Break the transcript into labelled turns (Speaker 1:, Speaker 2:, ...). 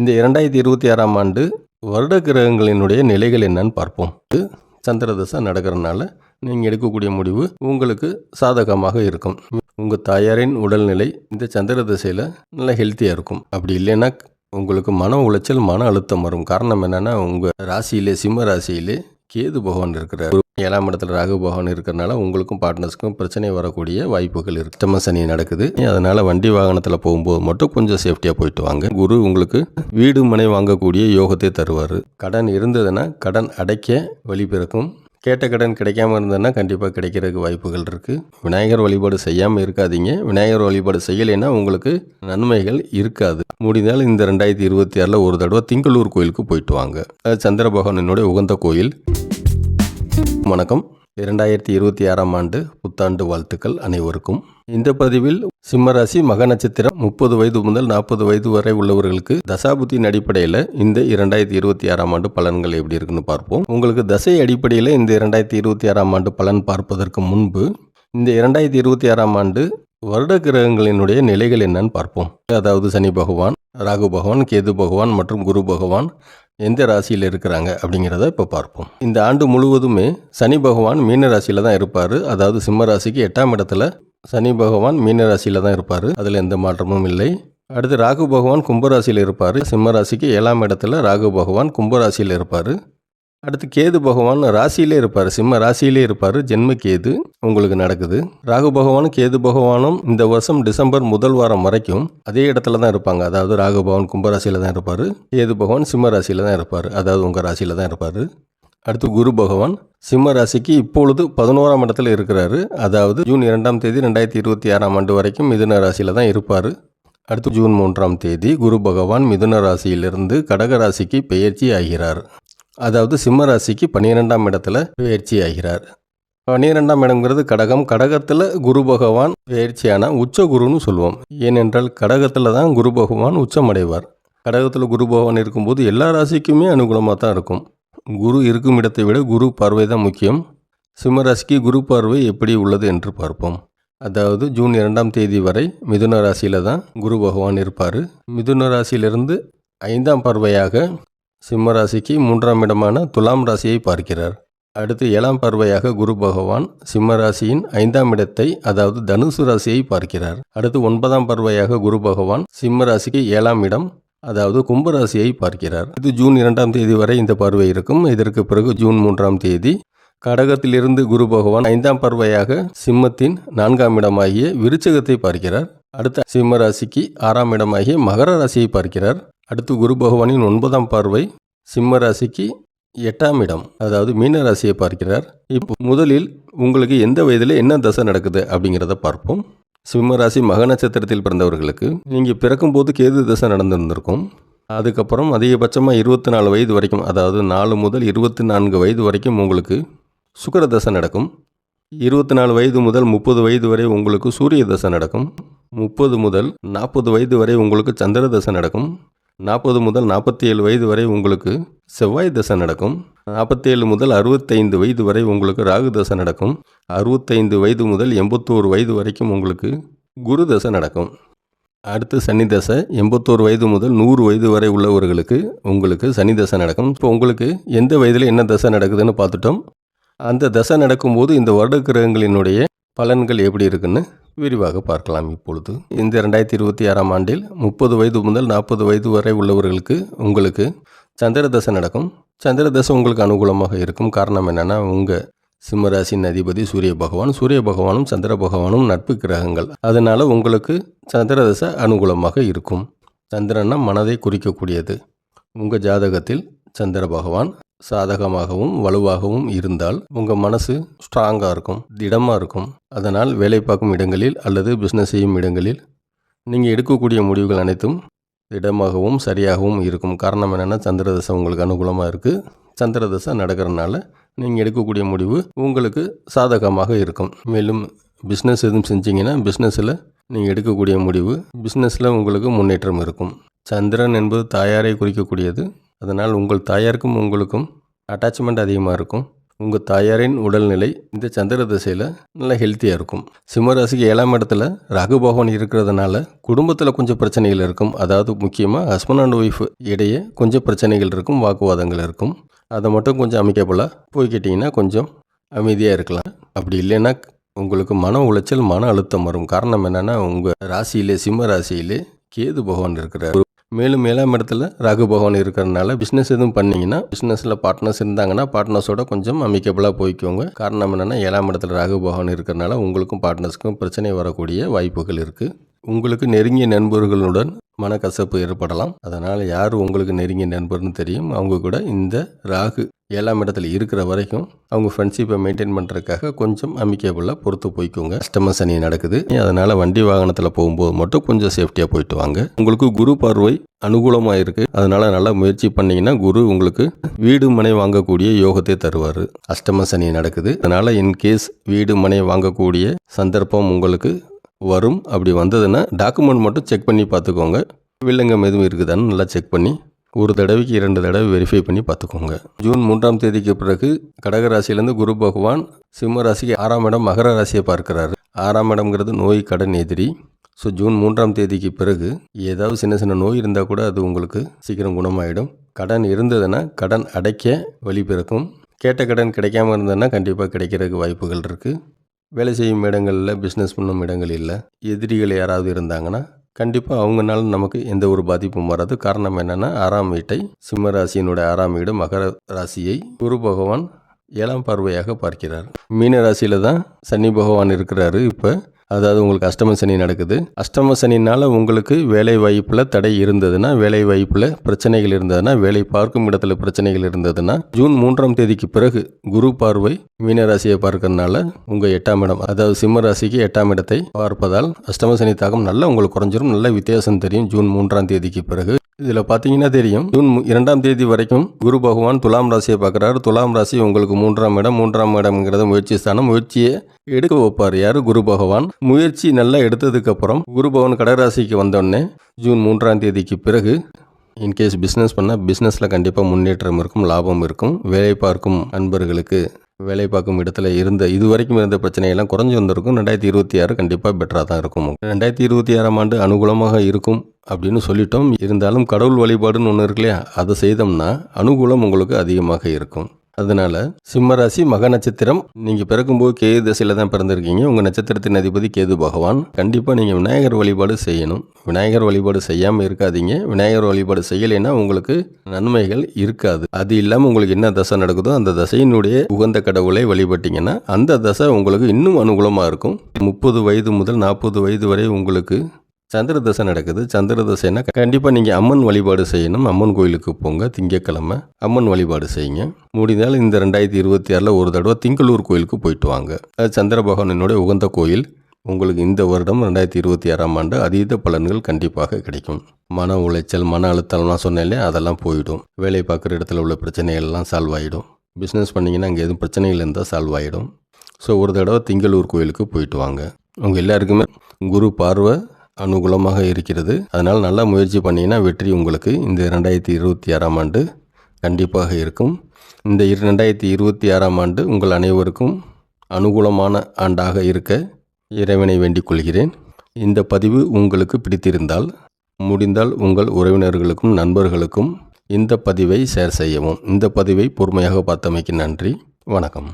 Speaker 1: இந்த 2026ஆம் ஆண்டு வருட கிரகங்களினுடைய நிலைகள் என்னன்னு பார்ப்போம். சந்திர தசை நடக்கிறதுனால நீங்கள் எடுக்கக்கூடிய முடிவு உங்களுக்கு சாதகமாக இருக்கும். உங்கள் தாயாரின் உடல்நிலை இந்த சந்திர தசையில் நல்லா ஹெல்த்தியாக இருக்கும். அப்படி இல்லைன்னா உங்களுக்கு மன உளைச்சல், மன அழுத்தம் வரும். காரணம் என்னென்னா, உங்கள் ராசியிலே சிம்ம ராசியிலே கேது பகவான் இருக்கிறார். 7ஆம் இடத்துல ராகு பகவான் இருக்கிறனால உங்களுக்கும் பார்ட்னர்ஸ்க்கும் பிரச்சனை வரக்கூடிய வாய்ப்புகள் இருக்குது. அஷ்டம சனி நடக்குது. அதனால் வண்டி வாகனத்தில் போகும்போது மட்டும் கொஞ்சம் சேஃப்டியாக போயிட்டு வாங்க. குரு உங்களுக்கு வீடு மனை வாங்கக்கூடிய யோகத்தை தருவார். கடன் இருந்ததுன்னா கடன் அடைக்க வழி பிறக்கும். கேட்ட கடன் கிடைக்காம இருந்ததுன்னா கண்டிப்பாக கிடைக்கிறதுக்கு வாய்ப்புகள் இருக்குது. விநாயகர் வழிபாடு செய்யாமல் இருக்காதீங்க. விநாயகர் வழிபாடு செய்யலைன்னா உங்களுக்கு நன்மைகள் இருக்காது. முடிந்தால் இந்த 2026 ஒரு தடவை திங்களூர் கோயிலுக்கு போயிட்டு வாங்க. அது சந்திர பகவானினுடைய உகந்த கோயில். வணக்கம். 2026ஆம் ஆண்டு புத்தாண்டு வாழ்த்துக்கள் அனைவருக்கும். இந்த பதிவில் சிம்மராசி மக நட்சத்திரம் 30 வயது முதல் 40 வயது வரை உள்ளவர்களுக்கு தசாபுத்தியின் அடிப்படையில் இந்த 2026ஆம் ஆண்டு பலன்கள் எப்படி இருக்குன்னு பார்ப்போம். உங்களுக்கு தசை அடிப்படையில் இந்த 2026ஆம் ஆண்டு பலன் பார்ப்பதற்கு முன்பு இந்த 2026ஆம் ஆண்டு வருட கிரகங்களினுடைய நிலைகள் என்னன்னு பார்ப்போம். அதாவது சனி பகவான், ராகு பகவான், கேது பகவான் மற்றும் குரு பகவான் எந்த ராசியில் இருக்கிறாங்க அப்படிங்கிறத இப்போ பார்ப்போம். இந்த ஆண்டு முழுவதுமே சனி பகவான் மீன ராசியில் தான் இருப்பார். அதாவது சிம்ம ராசிக்கு 8ஆம் இடத்துல சனி பகவான் மீன ராசியில் தான் இருப்பார். அதில் எந்த மாற்றமும் இல்லை. அடுத்து ராகு பகவான் கும்பராசியில் இருப்பார். சிம்ம ராசிக்கு 7ஆம் இடத்துல ராகு பகவான் கும்பராசியில் இருப்பார். அடுத்து கேது பகவான் ராசியிலே இருப்பார். சிம்ம ராசியிலே இருப்பார். ஜென்ம கேது உங்களுக்கு நடக்குது. ராகு பகவானும் கேது பகவானும் இந்த வருஷம் டிசம்பர் முதல் வாரம் வரைக்கும் அதே இடத்துல தான் இருப்பாங்க. அதாவது ராகு பகவான் கும்பராசியில் தான் இருப்பார். கேது பகவான் சிம்ம ராசியில் தான் இருப்பார். அதாவது உங்கள் ராசியில் தான் இருப்பார். அடுத்து குரு பகவான் சிம்ம ராசிக்கு இப்பொழுது 11ஆம் இடத்துல இருக்கிறாரு. அதாவது ஜூன் 2ஆம் தேதி 2026ஆம் ஆண்டு வரைக்கும் மிதுன ராசியில் தான் இருப்பார். அடுத்து ஜூன் 3ஆம் தேதி குரு பகவான் மிதுன ராசியிலிருந்து கடக ராசிக்கு பெயர்ச்சி ஆகிறார். அதாவது சிம்ம ராசிக்கு 12ஆம் இடத்துல பெயர்ச்சி ஆகிறார். 12ஆம் இடம்ங்கிறது கடகம். கடகத்தில் குரு பகவான் பெயர்ச்சியான உச்ச குருன்னு சொல்லுவோம். ஏனென்றால் கடகத்தில் தான் குரு பகவான் உச்சமடைவார். கடகத்தில் குரு பகவான் இருக்கும்போது எல்லா ராசிக்குமே அனுகூலமாக தான் இருக்கும். குரு இருக்கும் இடத்தை விட குரு பார்வை தான் முக்கியம். சிம்ம ராசிக்கு குரு பார்வை எப்படி உள்ளது என்று பார்ப்போம். அதாவது ஜூன் 2ஆம் தேதி வரை மிதுன ராசியில் தான் குரு பகவான் இருப்பார். மிதுன ராசியிலிருந்து 5ஆம் பார்வையாக சிம்ம ராசிக்கு 3ஆம் இடமான துலாம் ராசியை பார்க்கிறார். அடுத்து 7ஆம் பார்வையாக குரு பகவான் சிம்ம ராசியின் 5ஆம் இடத்தை, அதாவது தனுசு ராசியை பார்க்கிறார். அடுத்து 9ஆம் பார்வையாக குரு பகவான் சிம்ம ராசிக்கு 7ஆம் இடம், அதாவது கும்பராசியை பார்க்கிறார். இது ஜூன் 2ஆம் தேதி வரை இந்த பார்வை இருக்கும். இதற்கு பிறகு ஜூன் 3ஆம் தேதி கடகத்திலிருந்து குரு பகவான் 5ஆம் பார்வையாக சிம்மத்தின் 4ஆம் இடமாகிய விருச்சகத்தை பார்க்கிறார். அடுத்த சிம்ம ராசிக்கு 6ஆம் இடமாகிய மகர ராசியை பார்க்கிறார். அடுத்து குரு பகவானின் 9ஆம் பார்வை சிம்ம ராசிக்கு 8ஆம் இடம், அதாவது மீன ராசியை பார்க்கிறார். இப்போ முதலில் உங்களுக்கு எந்த வயதில் என்ன தசை நடக்குது அப்படிங்கிறத பார்ப்போம். சிம்ம ராசி மக நட்சத்திரத்தில் பிறந்தவர்களுக்கு நீங்கள் பிறக்கும்போது கேது தசை நடந்திருந்திருக்கும். அதுக்கப்புறம் அதிகபட்சமாக 24 வயது வரைக்கும், அதாவது 4 முதல் 24 வயது வரைக்கும் உங்களுக்கு சுக்கிர தசை நடக்கும். 24 வயது முதல் 30 வயது வரை உங்களுக்கு சூரிய தசை நடக்கும். 30 முதல் 40 வயது வரை உங்களுக்கு சந்திர தசை நடக்கும். 40 முதல் 47 வயது வரை உங்களுக்கு செவ்வாய் தசை நடக்கும். 47 முதல் 65 வயது வரை உங்களுக்கு ராகு தசை நடக்கும். 65 வயது முதல் 81 வயது வரைக்கும் உங்களுக்கு குரு தசை நடக்கும். அடுத்து சனி தசை 81 வயது முதல் 100 வயது வரை உள்ளவர்களுக்கு உங்களுக்கு சனி தசை நடக்கும். இப்போ உங்களுக்கு எந்த வயதில் என்ன தசை நடக்குதுன்னு பார்த்துட்டோம். அந்த தசை நடக்கும்போது இந்த வருட கிரகங்களினுடைய பலன்கள் எப்படி இருக்குன்னு விரிவாக பார்க்கலாம். இப்பொழுது இந்த 2026ஆம் ஆண்டில் 30 வயது முதல் 40 வயது வரை உள்ளவர்களுக்கு உங்களுக்கு சந்திர தசை நடக்கும். சந்திர தசை உங்களுக்கு அனுகூலமாக இருக்கும். காரணம் என்னென்னா, உங்கள் சிம்மராசின் அதிபதி சூரிய பகவான், சூரிய பகவானும் சந்திர பகவானும் நட்பு கிரகங்கள். அதனால் உங்களுக்கு சந்திர தசை அனுகூலமாக இருக்கும். சந்திரன்னா மனதை குறிக்கக்கூடியது. உங்கள் ஜாதகத்தில் சந்திர பகவான் சாதகமாகவும் வலுவாகவும் இருந்தால் உங்கள் மனசு ஸ்ட்ராங்காக இருக்கும், திடமாக இருக்கும். அதனால் வேலை பார்க்கும் இடங்களில் அல்லது பிஸ்னஸ் செய்யும் இடங்களில் நீங்கள் எடுக்கக்கூடிய முடிவுகள் அனைத்தும் திடமாகவும் சரியாகவும் இருக்கும். காரணம் என்னென்னா, சந்திர தசை உங்களுக்கு அனுகூலமாக இருக்குது. சந்திர தசை நடக்கிறதுனால நீங்கள் எடுக்கக்கூடிய முடிவு உங்களுக்கு சாதகமாக இருக்கும். மேலும் பிஸ்னஸ் எதுவும் செஞ்சீங்கன்னா பிஸ்னஸில் நீங்கள் எடுக்கக்கூடிய முடிவு, பிஸ்னஸில் உங்களுக்கு முன்னேற்றம் இருக்கும். சந்திரன் என்பது தாயாரை குறிக்கக்கூடியது. அதனால் உங்கள் தாயாருக்கும் உங்களுக்கும் அட்டாச்மெண்ட் அதிகமாக இருக்கும். உங்கள் தாயாரின் உடல்நிலை இந்த சந்திர திசையில் நல்லா ஹெல்த்தியாக இருக்கும். சிம்ம ராசிக்கு 7ஆம் இடத்துல ராகு பகவான் இருக்கிறதுனால குடும்பத்தில் கொஞ்சம் பிரச்சனைகள் இருக்கும். அதாவது முக்கியமாக ஹஸ்பண்ட் அண்ட் ஒய்ஃப் இடையே கொஞ்சம் பிரச்சனைகள் இருக்கும், வாக்குவாதங்கள் இருக்கும். அதை மட்டும் கொஞ்சம் அமைக்கபோல் போய்கிட்டிங்கன்னா கொஞ்சம் அமைதியாக இருக்கலாம். அப்படி இல்லைன்னா உங்களுக்கு மன உளைச்சல், மன அழுத்தம் வரும். காரணம் என்னென்னா உங்கள் ராசியிலே சிம்ம ராசியிலே கேது பகவான் இருக்கிறார். மேலும் 7ஆம் இடத்துல ராகு பகவான் இருக்கிறதுனால பிஸ்னஸ் எதுவும் பண்ணிங்கன்னா பிஸ்னஸில் பார்ட்னர்ஸ் இருந்தாங்கன்னா பார்ட்னர்ஸோட கொஞ்சம் அமைக்கபுளாக போய்க்கோங்க. காரணம் என்னென்னா 7ஆம் இடத்துல ராகு பகவான் இருக்கிறதுனால உங்களுக்கும் பார்ட்னர்ஸுக்கும் பிரச்சனை வரக்கூடிய வாய்ப்புகள் இருக்குது. உங்களுக்கு நெருங்கிய நண்பர்களுடன் மனக்கசப்பு ஏற்படலாம். அதனால் யார் உங்களுக்கு நெருங்கிய நண்பர்னு தெரியும், அவங்க கூட இந்த ராகு 7ஆம் இடத்துல இருக்கிற வரைக்கும் அவங்க ஃப்ரெண்ட்ஷிப்பை மெயின்டைன் பண்ணுறதுக்காக கொஞ்சம் அமைக்கபுளாக பொறுத்து போய்க்கோங்க. அஷ்டம சனி நடக்குது, அதனால் வண்டி வாகனத்தில் போகும்போது மட்டும் கொஞ்சம் சேஃப்டியாக போயிட்டு வாங்க. உங்களுக்கு குரு பார்வை அனுகூலமாக இருக்குது, அதனால் நல்லா முயற்சி பண்ணிங்கன்னா குரு உங்களுக்கு வீடு மனை வாங்கக்கூடிய யோகத்தை தருவார். அஷ்டம சனி நடக்குது, அதனால் இன்கேஸ் வீடு மனை வாங்கக்கூடிய சந்தர்ப்பம் உங்களுக்கு வரும். அப்படி வந்ததுன்னா டாக்குமெண்ட் மட்டும் செக் பண்ணி பார்த்துக்கோங்க. வில்லங்கம் எதுவும் இருக்குதான்னு நல்லா செக் பண்ணி ஒரு தடவைக்கு 2 தடவை வெரிஃபை பண்ணி பார்த்துக்கோங்க. ஜூன் 3ஆம் தேதிக்கு பிறகு கடகராசியிலேருந்து குரு பகவான் சிம்ம ராசிக்கு 6ஆம் இடம் மகர ராசியை பார்க்கிறாரு. 6ஆம் இடம்ங்கிறது நோய், கடன், எதிரி. ஸோ ஜூன் 3ஆம் தேதிக்கு பிறகு ஏதாவது சின்ன சின்ன நோய் இருந்தால் கூட அது உங்களுக்கு சீக்கிரம் குணமாயிடும். கடன் இருந்ததுன்னா கடன் அடைக்க வழி பிறக்கும். கேட்ட கடன் கிடைக்காம இருந்ததுன்னா கண்டிப்பாக கிடைக்கிறதுக்கு வாய்ப்புகள் இருக்குது. வேலை செய்யும் இடங்களில், பிஸ்னஸ் பண்ணும் இடங்களில் எதிரிகள் யாராவது இருந்தாங்கன்னா கண்டிப்பாக அவங்கனால நமக்கு எந்த ஒரு பாதிப்பும் வராது. காரணம் என்னென்னா 6ஆம் வீட்டை, சிம்ம ராசியினுடைய 6ஆம் வீடு மகர ராசியை குரு பகவான் 7ஆம் பார்வையாக பார்க்கிறார். மீன ராசியில் தான் சனி பகவான் இருக்கிறாரு இப்போ. அதாவது உங்களுக்கு அஷ்டம சனி நடக்குது. அஷ்டம சனினால் உங்களுக்கு வேலை வாய்ப்பில் தடை இருந்ததுன்னா, வேலை வாய்ப்பில் பிரச்சனைகள் இருந்ததுன்னா, வேலை பார்க்கும் இடத்துல பிரச்சனைகள் இருந்ததுன்னா ஜூன் 3ஆம் தேதிக்கு பிறகு குரு பார்வை மீனராசியை பார்க்கறதுனால உங்கள் 8ஆம் இடம், அதாவது சிம்ம ராசிக்கு 8ஆம் இடத்தை பார்ப்பதால் அஷ்டம சனி தாக்கம் நல்லா உங்களுக்கு குறைஞ்சிரும். நல்ல வித்தியாசம் தெரியும் ஜூன் 3ஆம் தேதிக்கு பிறகு. இதில் பார்த்தீங்கன்னா தெரியும், ஜூன் 2ஆம் தேதி வரைக்கும் குரு பகவான் துலாம் ராசியை பார்க்குறாரு. துலாம் ராசி உங்களுக்கு 3ஆம் இடம். 3ஆம் இடம்ங்கிறது முயற்சி ஸ்தானம். முயற்சியை எடுக்க வைப்பார் யார்? குரு பகவான். முயற்சி நல்லா எடுத்ததுக்கப்புறம் குரு பகவான் கடகராசிக்கு வந்தோடனே ஜூன் 3ஆம் தேதிக்கு பிறகு இன்கேஸ் பிஸ்னஸ் பண்ணால் பிஸ்னஸில் கண்டிப்பாக முன்னேற்றம் இருக்கும், லாபம் இருக்கும். வேலை பார்க்கும் அன்பர்களுக்கு வேலை பார்க்கும் இடத்துல இது வரைக்கும் இருந்த பிரச்சனையெல்லாம் குறைஞ்சி வந்திருக்கும். 2026 கண்டிப்பாக பெட்டராக தான் இருக்கும். 2026ஆம் ஆண்டு அனுகூலமாக இருக்கும் அப்படின்னு சொல்லிட்டோம். இருந்தாலும் கடவுள் வழிபாடுன்னு ஒன்று இருக்கு இல்லையா, அதை செய்தோம்னா அனுகூலம் உங்களுக்கு அதிகமாக இருக்கும். அதனால் சிம்ம ராசி மக நட்சத்திரம், நீங்கள் பிறக்கும்போது கேது திசையில் தான் பிறந்திருக்கீங்க. உங்கள் நட்சத்திரத்தின் அதிபதி கேது பகவான். கண்டிப்பாக நீங்கள் விநாயகர் வழிபாடு செய்யணும். விநாயகர் வழிபாடு செய்யாமல் இருக்காதீங்க. விநாயகர் வழிபாடு செய்யலைன்னா உங்களுக்கு நன்மைகள் இருக்காது. அது இல்லாமல் உங்களுக்கு என்ன தசை நடக்குதோ அந்த தசையினுடைய உகந்த கடவுளை வழிபட்டிங்கன்னா அந்த தசை உங்களுக்கு இன்னும் அனுகூலமாக இருக்கும். 30 வயது முதல் 40 வயது வரை உங்களுக்கு சந்திர தசை நடக்குது. சந்திர தசைன்னா கண்டிப்பாக நீங்கள் அம்மன் வழிபாடு செய்யணும். அம்மன் கோயிலுக்கு போங்க. திங்கக்கிழமை அம்மன் வழிபாடு செய்யுங்க. முடிந்தால் இந்த 2026 ஒரு தடவை திங்களூர் கோயிலுக்கு போயிட்டு வாங்க. அது சந்திர பகவானினுடைய உகந்த கோயில். உங்களுக்கு இந்த வருடம் 2026ஆம் ஆண்டு அதீத பலன்கள் கண்டிப்பாக கிடைக்கும். மன உளைச்சல், மன அழுத்தம்லாம் சொன்னாலே அதெல்லாம் போயிடும். வேலை பார்க்குற இடத்துல உள்ள பிரச்சனைகள்லாம் சால்வ் ஆகிடும். பிஸ்னஸ் பண்ணிங்கன்னா அங்கே எதுவும் பிரச்சனைகள் இருந்தால் சால்வ் ஆகிடும். ஸோ ஒரு தடவை திங்களூர் கோயிலுக்கு போயிட்டு வாங்க. உங்கள் எல்லாருக்குமே குரு பார்வை அனுகூலமாக இருக்கிறது. அதனால் நல்லா முயற்சி பண்ணிங்கன்னா வெற்றி உங்களுக்கு இந்த 2026ஆம் ஆண்டு கண்டிப்பாக இருக்கும். இந்த 2026ஆம் ஆண்டு உங்கள் அனைவருக்கும் அனுகூலமான ஆண்டாக இருக்க இறைவனை வேண்டிக் கொள்கிறேன். இந்த பதிவு உங்களுக்கு பிடித்திருந்தால் முடிந்தால் உங்கள் உறவினர்களுக்கும் நண்பர்களுக்கும் இந்த பதிவை ஷேர் செய்யவும். இந்த பதிவை பொறுமையாக பார்த்தமைக்கு நன்றி. வணக்கம்.